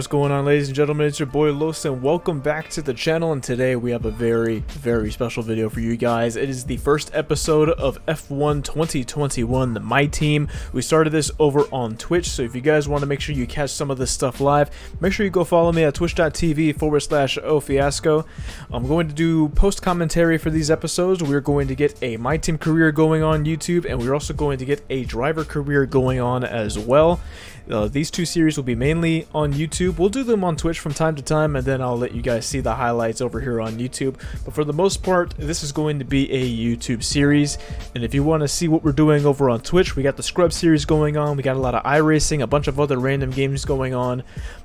going on, ladies and gentlemen? It's your boy Los, and welcome back to the channel. And today we have a very special video for you guys. It is the first episode of F1 2021, the My Team. We started this over on Twitch, so if you guys want to make sure you catch some of this stuff live, make sure you go follow me at twitch.tv/ofiasco. I'm going to do post commentary for these episodes. We're going to get a My Team career going on YouTube, and we're also going to get a driver career going on as well. These two series will be mainly on YouTube. We'll do them on Twitch from time to time, and then I'll let you guys see the highlights over here on YouTube. But for the most part, this is going to be a YouTube series. And if you want to see what we're doing over on Twitch, we got the Scrub series going on. We got a lot of iRacing, a bunch of other random games going on.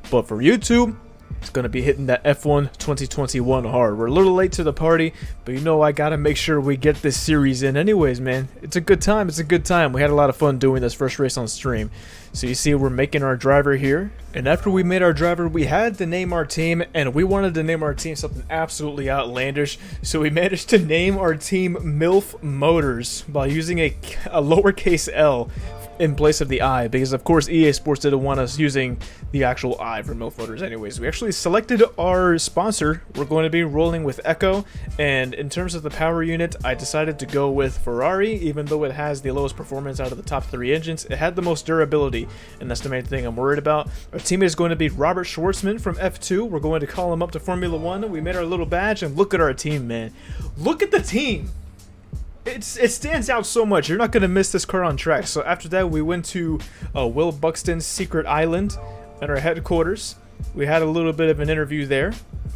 But for YouTube, it's going to be hitting that F1 2021 hard. We're a little late to the party, but you know I got to make sure we get this series in anyways, man. It's a good time. It's a good time. We had a lot of fun doing this first race on stream. So you see we're making our driver here. And after we made our driver, we had to name our team, and we wanted to name our team something absolutely outlandish. So we managed to name our team MILF Motors by using a lowercase L in place of the I, because of course EA Sports didn't want us using the actual I for MILF Motors anyways. We actually selected our sponsor. We're going to be rolling with Echo, and in terms of the power unit, I decided to go with Ferrari. Even though it has the lowest performance out of the top 3 engines, it had the most durability, and that's the main thing I'm worried about. Our teammate is going to be Robert Schwartzman from F2. We're going to call him up to Formula 1. We made our little badge, and look at our team, man. Look at the team. It stands out so much. You're not going to miss this car on track. So after that, we went to Will Buxton's secret island at our headquarters. We had a little bit of an interview there,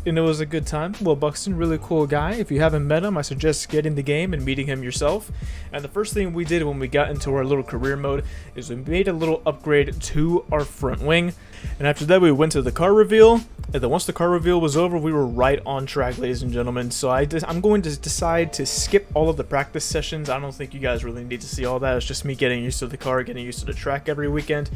and it was a good time. Will Buxton, really cool guy. If you haven't met him, I suggest getting the game and meeting him yourself. And the first thing we did when we got into our little career mode is we made a little upgrade to our front wing. And after that, we went to the car reveal. And then once the car reveal was over, we were right on track, ladies and gentlemen. So I'm going to decide to skip all of the practice sessions. I don't think you guys really need to see all that. It's just me getting used to the car, getting used to the track every weekend.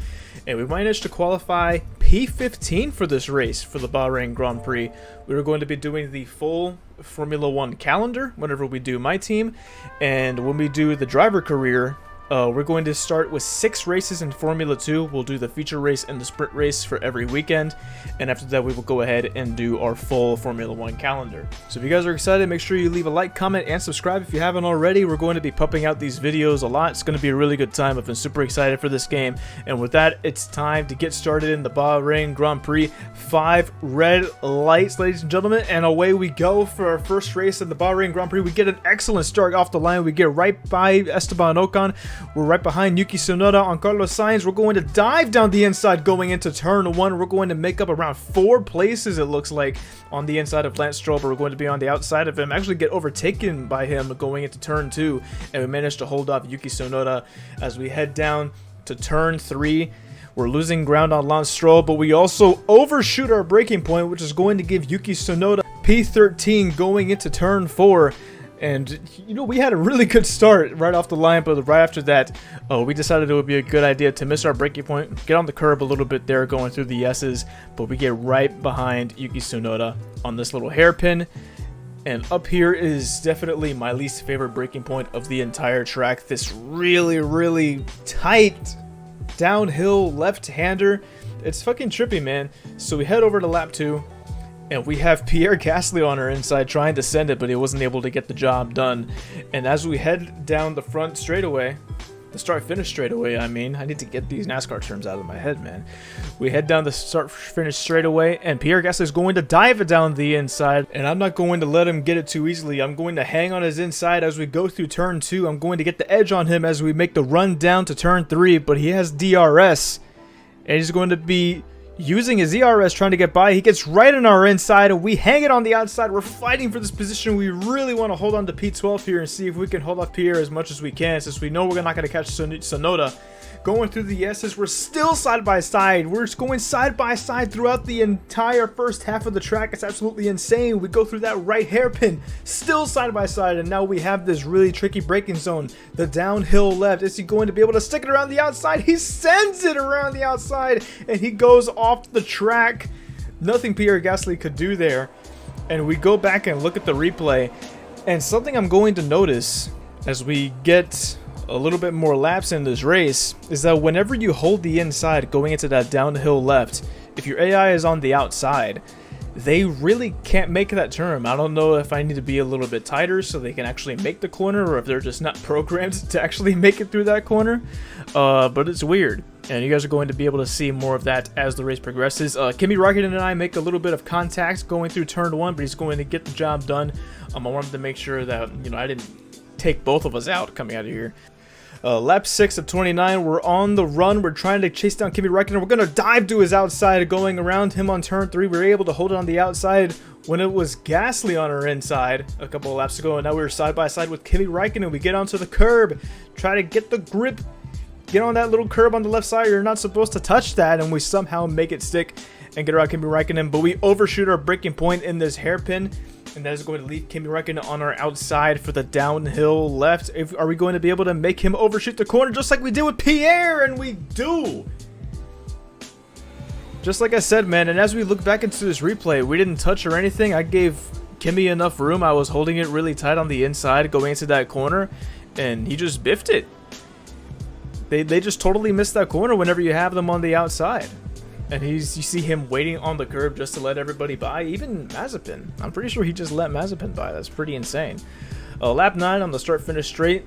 And we managed to qualify P15 for this race for the Bahrain Grand Prix. We were going to be doing the full Formula 1 calendar whenever we do My Team. And when we do the driver career, we're going to start with 6 races in Formula 2. We'll do the feature race and the sprint race for every weekend. And after that, we will go ahead and do our full Formula 1 calendar. So if you guys are excited, make sure you leave a like, comment, and subscribe if you haven't already. We're going to be pumping out these videos a lot. It's going to be a really good time. I've been super excited for this game. And with that, it's time to get started in the Bahrain Grand Prix. 5 red lights, ladies and gentlemen. And away we go for our first race in the Bahrain Grand Prix. We get an excellent start off the line. We get right by Esteban Ocon. We're right behind Yuki Tsunoda on Carlos Sainz. We're going to dive down the inside going into turn 1. We're going to make up around 4 places, it looks like, on the inside of Lance Stroll, but we're going to be on the outside of him, actually get overtaken by him going into turn 2, and we managed to hold off Yuki Tsunoda as we head down to turn 3. We're losing ground on Lance Stroll, but we also overshoot our braking point, which is going to give Yuki Tsunoda P13 going into turn 4. And, you know, we had a really good start right off the line, but right after that, we decided it would be a good idea to miss our braking point, get on the curb a little bit there going through the S's, but we get right behind Yuki Tsunoda on this little hairpin. And up here is definitely my least favorite braking point of the entire track. This really tight downhill left-hander. It's fucking trippy, man. So we head over to lap 2. And we have Pierre Gasly on our inside trying to send it, but he wasn't able to get the job done. And as we head down the front straightaway, the start-finish straightaway, I mean, I need to get these NASCAR terms out of my head, man. We head down the start-finish straightaway, and Pierre Gasly is going to dive it down the inside, and I'm not going to let him get it too easily. I'm going to hang on his inside as we go through turn 2. I'm going to get the edge on him as we make the run down to turn 3, but he has DRS, and he's going to be using his ERS trying to get by. He gets right on our inside, and we hang it on the outside. We're fighting for this position. We really want to hold on to P12 here and see if we can hold off Pierre as much as we can, since we know we're not going to catch Tsunoda. Going through the S's, we're still side by side. We're just going side by side throughout the entire first half of the track. It's absolutely insane. We go through that right hairpin, still side by side, and now we have this really tricky braking zone. The downhill left. Is he going to be able to stick it around the outside? He sends it around the outside, and he goes off the track. Nothing Pierre Gasly could do there. And we go back and look at the replay, and something I'm going to notice as we get a little bit more laps in this race is that whenever you hold the inside going into that downhill left, if your AI is on the outside, they really can't make that turn. I don't know if I need to be a little bit tighter so they can actually make the corner, or if they're just not programmed to actually make it through that corner. But it's weird, and you guys are going to be able to see more of that as the race progresses. Kimi Räikkönen and I make a little bit of contact going through turn 1, but he's going to get the job done. I wanted to make sure that, you know, I didn't take both of us out coming out of here. Lap 6 of 29, we're on the run. We're trying to chase down Kimi Räikkönen. We're going to dive to his outside, going around him on turn 3. We were able to hold it on the outside when it was Gasly on our inside a couple of laps ago, and now we're side by side with Kimi Räikkönen. We get onto the curb, try to get the grip, get on that little curb on the left side. You're not supposed to touch that, and we somehow make it stick and get around Kimi Räikkönen, but we overshoot our braking point in this hairpin, and that is going to leave Kimi Räikkönen on our outside for the downhill left. Are we going to be able to make him overshoot the corner just like we did with Pierre? And we do! Just like I said, man, and as we look back into this replay, we didn't touch or anything. I gave Kimi enough room. I was holding it really tight on the inside going into that corner, and he just biffed it. They just totally missed that corner whenever you have them on the outside. And you see him waiting on the curb just to let everybody by, even Mazepin. I'm pretty sure he just let Mazepin by. That's pretty insane. Lap 9 on the start-finish straight.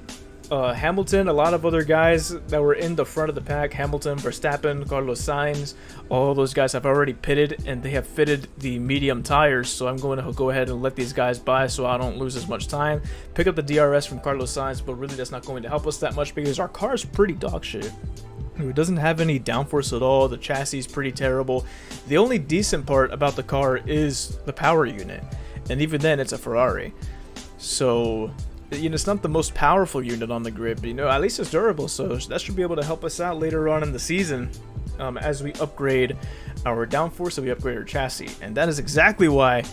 Hamilton, a lot of other guys that were in the front of the pack, Hamilton, Verstappen, Carlos Sainz, all those guys have already pitted, and they have fitted the medium tires, so I'm going to go ahead and let these guys by so I don't lose as much time. Pick up the DRS from Carlos Sainz, but really that's not going to help us that much because our car is pretty dog shit. It doesn't have any downforce at all. The chassis is pretty terrible. The only decent part about the car is the power unit, and even then it's a Ferrari. So, you know, it's not the most powerful unit on the grid, but, you know, at least it's durable, so that should be able to help us out later on in the season as we upgrade our downforce and we upgrade our chassis. And that is exactly why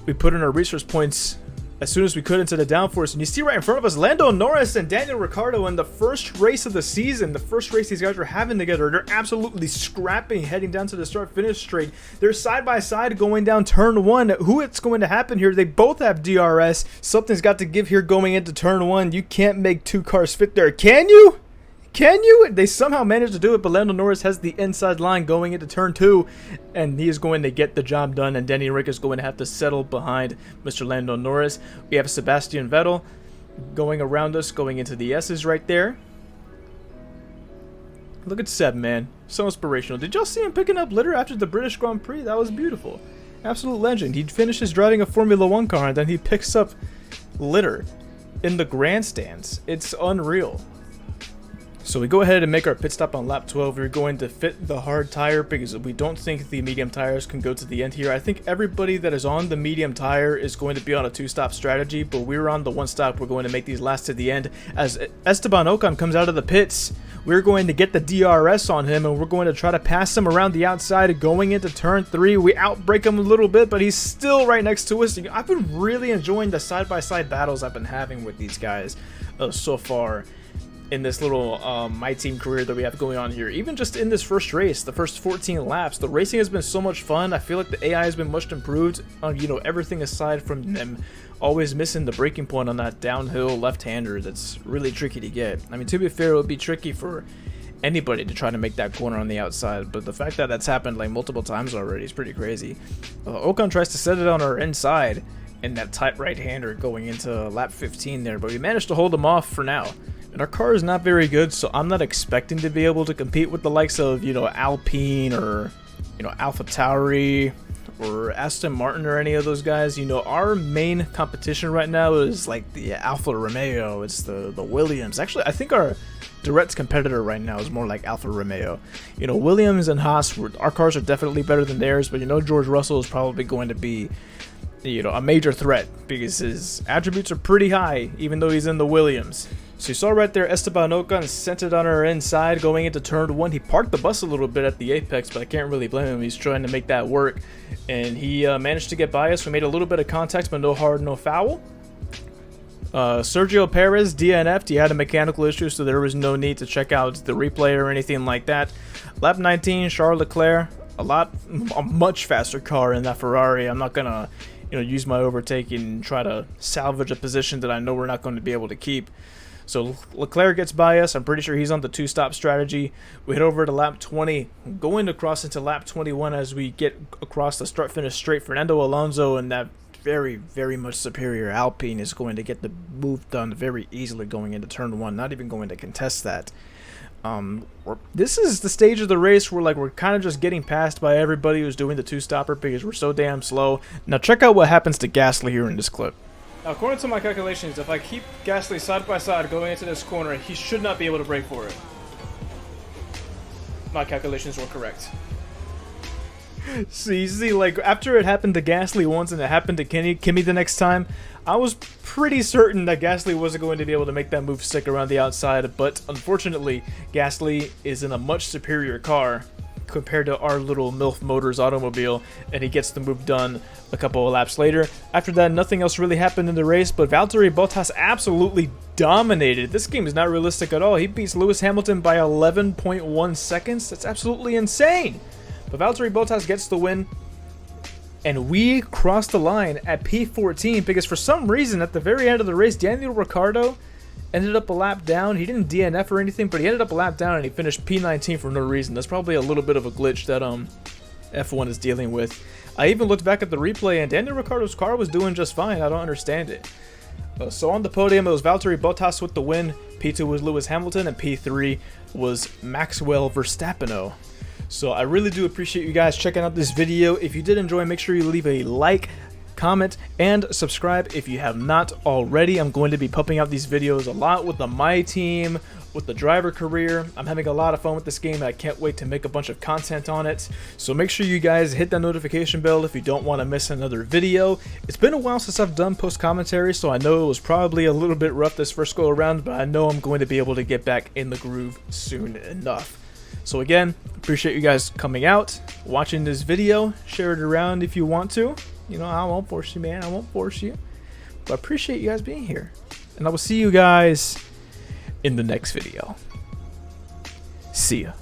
we put in our resource points as soon as we could into the downforce. And you see right in front of us Lando Norris and Daniel Ricciardo in the first race of the season, the first race these guys are having together. They're absolutely scrapping, heading down to the start-finish straight. They're side by side going down turn 1. Who it's going to happen here? They both have DRS. Something's got to give here going into turn 1. You can't make two cars fit there, can you? Can you? They somehow managed to do it, but Lando Norris has the inside line going into turn 2, and he is going to get the job done, and Denny Rick is going to have to settle behind Mr. Lando Norris. We have Sebastian Vettel going around us, going into the S's right there. Look at Seb, man. So inspirational. Did y'all see him picking up litter after the British Grand Prix? That was beautiful. Absolute legend. He finishes driving a Formula 1 car, and then he picks up litter in the grandstands. It's unreal. So we go ahead and make our pit stop on lap 12. We're going to fit the hard tire because we don't think the medium tires can go to the end here. I think everybody that is on the medium tire is going to be on a 2-stop strategy, but we're on the 1-stop. We're going to make these last to the end. As Esteban Ocon comes out of the pits, we're going to get the DRS on him, and we're going to try to pass him around the outside going into turn 3. We outbrake him a little bit, but he's still right next to us. I've been really enjoying the side-by-side battles I've been having with these guys so far in this little My Team career that we have going on here. Even just in this first race, the first 14 laps, the racing has been so much fun. I feel like the AI has been much improved on, you know, everything aside from them always missing the braking point on that downhill left-hander that's really tricky to get. I mean, to be fair, it would be tricky for anybody to try to make that corner on the outside, but the fact that that's happened like multiple times already is pretty crazy. Ocon tries to set it on our inside in that tight right-hander going into lap 15 there, but we managed to hold him off for now. And our car is not very good, so I'm not expecting to be able to compete with the likes of, you know, Alpine or, you know, AlphaTauri or Aston Martin or any of those guys. You know, our main competition right now is like the Alfa Romeo, it's the Williams. Actually, I think our direct competitor right now is more like Alfa Romeo. You know, Williams and Haas, our cars are definitely better than theirs, but, you know, George Russell is probably going to be, you know, a major threat because his attributes are pretty high, even though he's in the Williams. So you saw right there Esteban Ocon sent it on our inside going into turn 1. He parked the bus a little bit at the apex, but I can't really blame him. He's trying to make that work, and he managed to get by us. We made a little bit of contact, but no hard, no foul. Sergio Perez DNF'd. He had a mechanical issue, so there was no need to check out the replay or anything like that. Lap 19, Charles Leclerc, a much faster car in that Ferrari. I'm not gonna, you know, use my overtake and try to salvage a position that I know we're not going to be able to keep. So Leclerc gets by us. I'm pretty sure he's on the 2-stop strategy. We head over to lap 20, going across into lap 21 as we get across the start-finish straight. Fernando Alonso and that very, very much superior Alpine is going to get the move done very easily going into turn 1, not even going to contest that. This is the stage of the race where we're kind of just getting passed by everybody who's doing the 2-stopper because we're so damn slow. Now check out what happens to Gasly here in this clip. Now, according to my calculations, if I keep Gasly side by side going into this corner, he should not be able to brake for it. My calculations were correct. See, like, after it happened to Gasly once and it happened to Kimi the next time, I was pretty certain that Gasly wasn't going to be able to make that move stick around the outside, but unfortunately, Gasly is in a much superior car compared to our little MILF Motors automobile, and he gets the move done a couple of laps later. After that, nothing else really happened in the race, but Valtteri Bottas absolutely dominated. This game is not realistic at all. He beats Lewis Hamilton by 11.1 seconds. That's absolutely insane. But Valtteri Bottas gets the win, and we cross the line at P14 because for some reason at the very end of the race, Daniel Ricciardo ended up a lap down. He didn't DNF or anything, but he ended up a lap down and he finished P19 for no reason. That's probably a little bit of a glitch that F1 is dealing with. I even looked back at the replay and Daniel Ricciardo's car was doing just fine. I don't understand it. So on the podium, it was Valtteri Bottas with the win. P2 was Lewis Hamilton and P3 was Maxwell Verstappen. So I really do appreciate you guys checking out this video. If you did enjoy, make sure you leave a like, comment, and subscribe if you have not already. I'm going to be pumping out these videos a lot with the My Team, with the driver career. I'm having a lot of fun with this game and I can't wait to make a bunch of content on it. So make sure you guys hit that notification bell if you don't want to miss another video. It's been a while since I've done post commentary, so I know it was probably a little bit rough this first go around, but I know I'm going to be able to get back in the groove soon enough. So again, appreciate you guys coming out, watching this video. Share it around if you want to. You know, I won't force you, man. I won't force you. But I appreciate you guys being here. And I will see you guys in the next video. See ya.